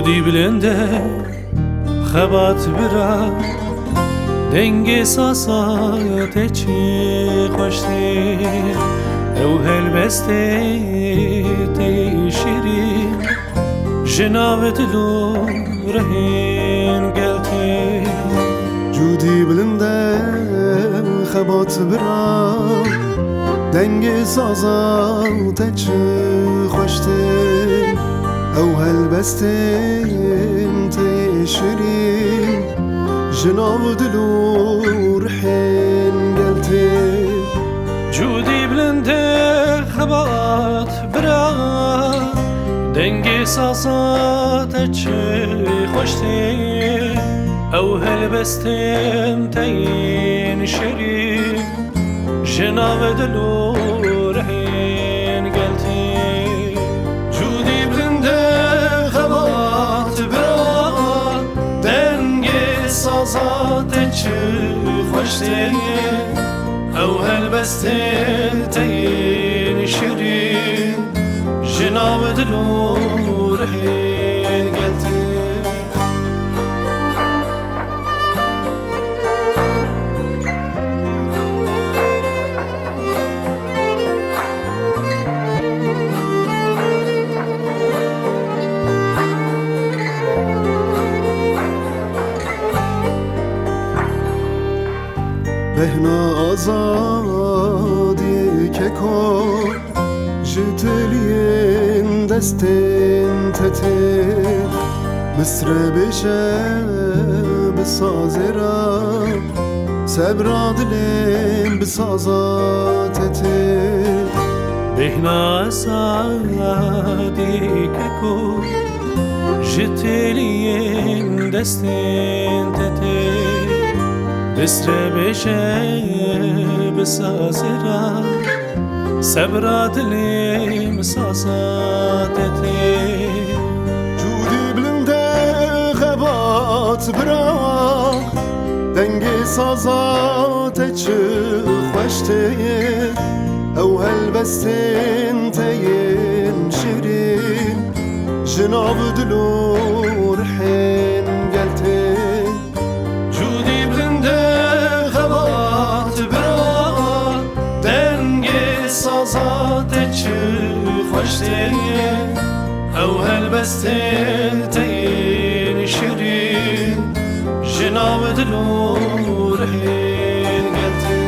جودی بلنده خبات برا دنگ ساسات چی خوشتی او هل بسته تی شیرین جناب دلو رهین گلتی جودی بلنده خبات برا دنگ سازات چی خوشتی او هالبستين تيشرين جناب دلو رحين قلتي جودي بلنده خبات برا دنگی سازات چه خوشتی او هلبستم تین شری جناب دلو رحین گلتی جودی بلنده خبات برا دنگی سازات چه خوشتی او هلبستم تین شری جناب دلو رحین گلتی بهنا آزادی که کن جتلین دستین تته مصر بشه بسازه را صبر دلین بسازاتته بهنا آزادی که کن جتلین دستین تته مصر بشه بسازه را صبر دلی مساساتتی جودی بلنده خبات براق دنگی سازات چه خوشته او هلبستین تین شیرین جناب دلو رحین گلته جودی بلنده خبات براق دنگی سازات چه خوشتی او هلبستین تین شیرین جناب دلو رحین گلتی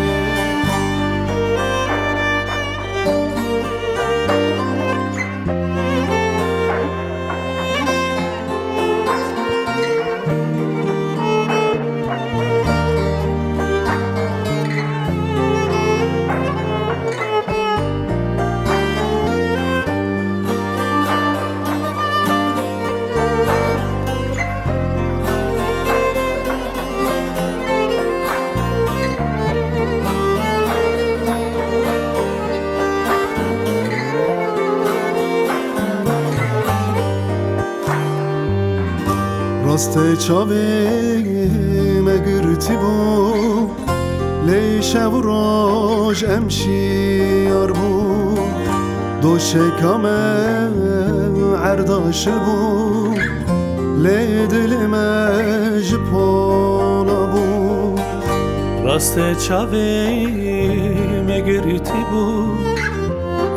راست چاوی مگرتی بو لیشه و راج امشیار بو دو شکام عرداش بو لی دل مجپالا بو راست چاوی مگریتی بو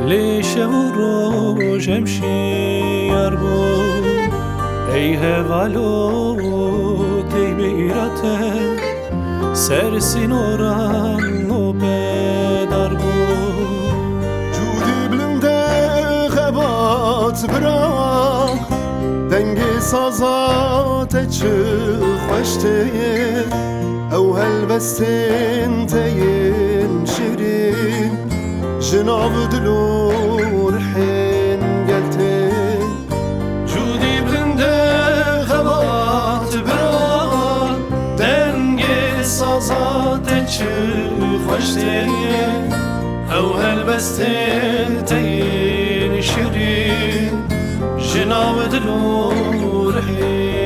لیشه و روش امشیار بو ای هوالو تی بیرته سر سینوران و بدار بود جودی بلنده خبات براق دنگی سازات چه خوشته او هلبستین تین شیرین جناب دلور حین گلته جودی بنده خبات بران دنگ سازات چه خوشته او هلبستین تین شیرین جناب دلور حین